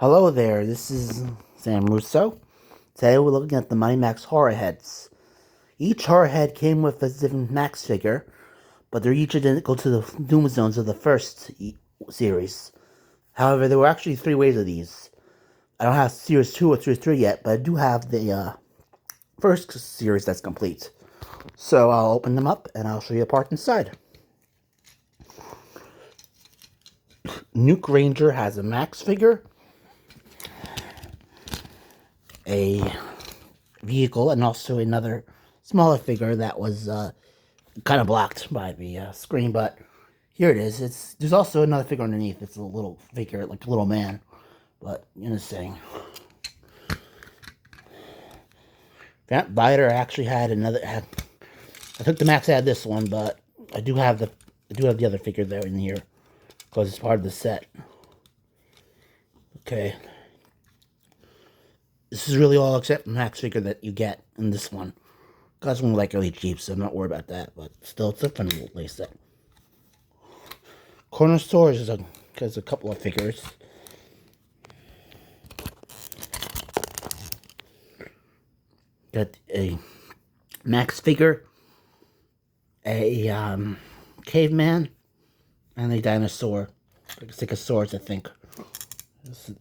Hello there, this is Sam Russo. Today we're looking at the Mighty Max Horror Heads. Each horror head came with a different Max figure, but they're each identical to the Doom Zones of the first series. However, there were actually three waves of these. I don't have Series 2 or Series 3 yet, but I do have the first series that's complete. So I'll open them up and I'll show you a part inside. Nuke Ranger has a Max figure, a vehicle, and also another smaller figure that was kind of blocked by the screen, but here it is. There's also another figure underneath. It's a little figure, like a little man, but you know saying. Vamp Biter actually had another. I took the Max had this one, but I do have the other figure there in here because it's part of the set. Okay. This is really all except the Max figure that you get in this one. Got one like really cheap, so I'm not worried about that. But still, it's a fun little play set. Corner Stores has a couple of figures. Got a Max figure, a caveman, and a dinosaur. Like a Stegosaurus, I think.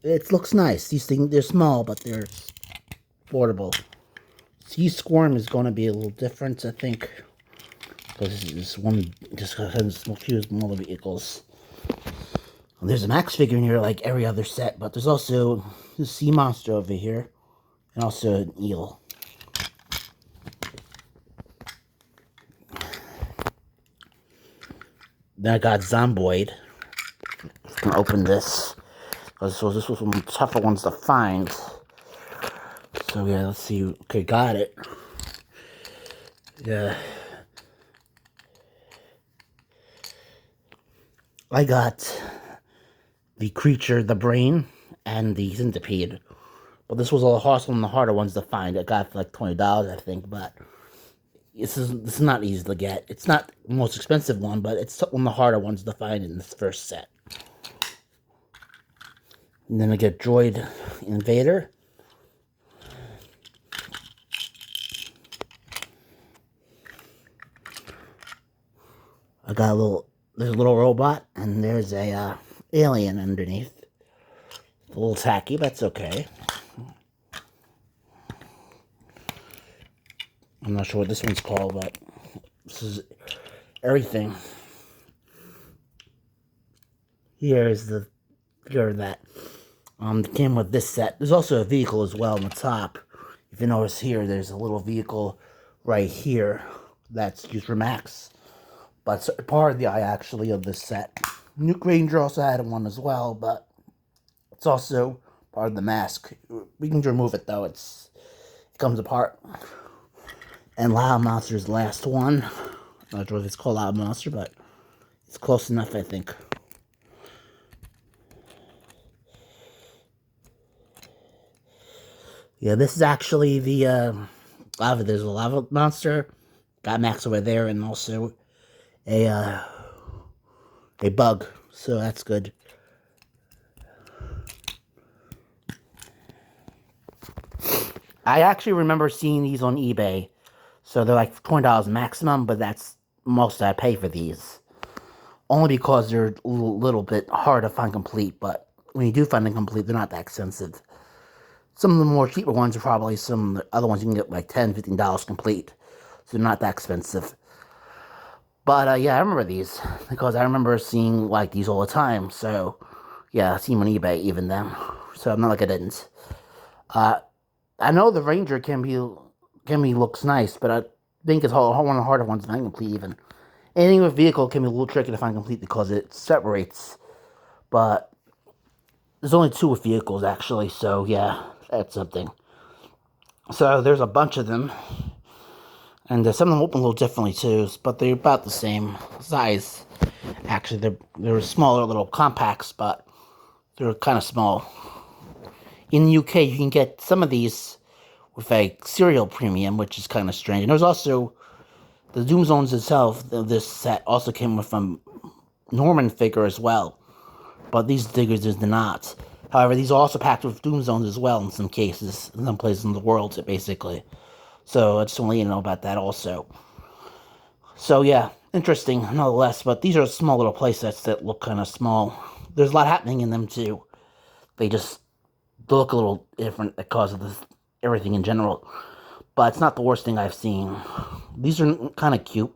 It looks nice. These things, they're small, but they're affordable. Sea Squirm is going to be a little different, I think. Because this one just has a few smaller vehicles. There's a Max figure in here like every other set, but there's also a sea monster over here. And also an eel. Then I got Zomboid. I'm going to open this. Because this was one of the tougher ones to find. So yeah, let's see. Okay, got it. Yeah. I got the creature, the brain, and the centipede. But this was a hustle and the harder ones to find. I got it for like $20, I think, but this is not easy to get. It's not the most expensive one, but it's one of the harder ones to find in this first set. And then I get Droid Invader. I got there's a little robot, and there's a alien underneath. A little tacky, but that's okay. I'm not sure what this one's called, but this is everything. Here is the figure that came with this set. There's also a vehicle as well on the top. If you notice here, there's a little vehicle right here that's used for Max. But it's part of the eye, actually, of this set. Nuke Ranger also had one as well, but it's also part of the mask. We can remove it, though. It comes apart. And Loud Monster's the last one. I'm not sure if it's called Loud Monster, but it's close enough, I think. Yeah, this is actually the lava. There's a lava monster. Got Max over there, and also a bug. So that's good. I actually remember seeing these on eBay. So they're like $20 maximum, but that's most I pay for these. Only because they're a little bit hard to find complete, but when you do find them complete, they're not that expensive. Some of the more cheaper ones are probably some of the other ones you can get like $10, $15 complete. So they're not that expensive. But yeah, I remember these because I remember seeing like these all the time. So yeah, I see them on eBay even then. So I'm not like I didn't. I know the Ranger can be looks nice, but I think it's one of the harder ones to find complete even. Anything with vehicle can be a little tricky to find complete because it separates. But there's only two with vehicles actually, so yeah, that's something. So there's a bunch of them. And some of them open a little differently too, but they're about the same size. Actually, they're smaller little compacts, but they're kind of small. In the UK, you can get some of these with a serial premium, which is kind of strange. And there's also the Doom Zones itself. This set also came with a Norman figure as well, but these figures did not. However, these are also packed with Doom Zones as well in some cases, in some places in the world, basically. So I just want to let you know about that also. So yeah, interesting nonetheless, but these are small little playsets that look kind of small. There's a lot happening in them too. They just look a little different because of this, everything in general. But it's not the worst thing I've seen. These are kind of cute,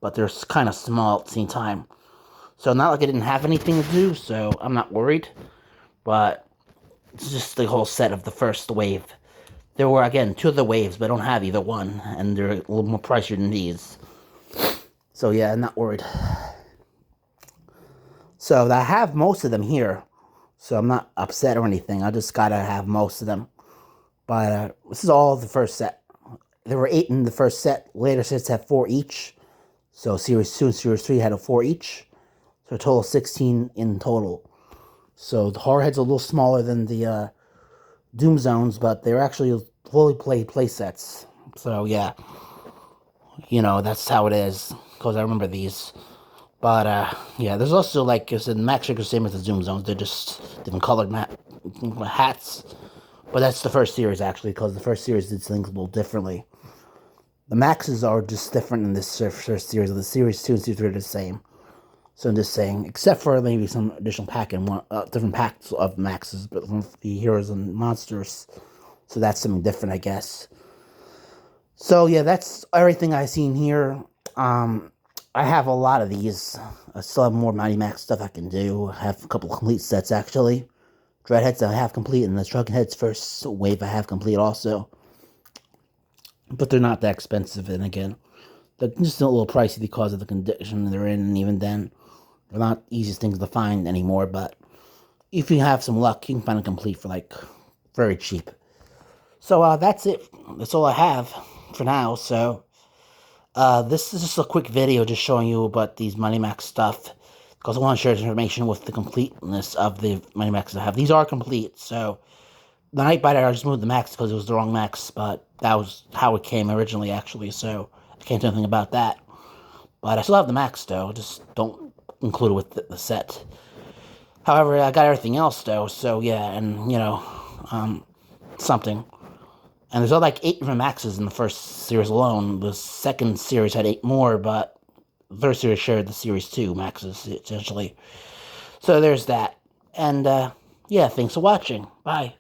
but they're kind of small at the same time. So not like I didn't have anything to do, so I'm not worried. But it's just the whole set of the first wave. There were, again, two of the waves, but I don't have either one, and they're a little more pricier than these. So yeah, I'm not worried. So I have most of them here, so I'm not upset or anything. I just gotta have most of them. But this is all the first set. There were 8 in the first set. Later sets had 4 each. So Series 2 and Series 3 had a 4 each. So a total of 16 in total. So the horror heads are a little smaller than the Doom Zones, but they're actually fully play sets. So yeah, that's how it is. Because I remember these. But yeah, there's also, like I said, Max Shaker, same as the Doom Zones. They're just different colored hats. But that's the first series, actually, because the first series did things a little differently. The Maxes are just different in this first series. The Series 2 and Series 3 are the same. So I'm just saying, except for maybe some additional pack and different packs of Maxes, but from the heroes and monsters. So that's something different, I guess. So yeah, that's everything I've seen here. I have a lot of these. I still have more Mighty Max stuff I can do. I have a couple of complete sets, actually. Dreadheads I have complete, and the Trucking Heads first wave I have complete also. But they're not that expensive, and again, they're just a little pricey because of the condition they're in, and even then, they're not the easiest things to find anymore, but if you have some luck, you can find them complete for, like, very cheap. So, that's it. That's all I have for now, so... this is just a quick video just showing you about these Mighty Max stuff, because I want to share this information with the completeness of the Mighty Maxes I have. These are complete, so the Nightbiter, I just moved the Max because it was the wrong Max, but that was how it came originally, actually, so I can't do anything about that. But I still have the Max, though, just don't include it with the set. However, I got everything else, though, so yeah, and, something. And there's like 8 different Maxes in the first series alone. The second series had 8 more, but the third series shared the Series 2 Maxes, essentially. So there's that. And, yeah, thanks for watching. Bye.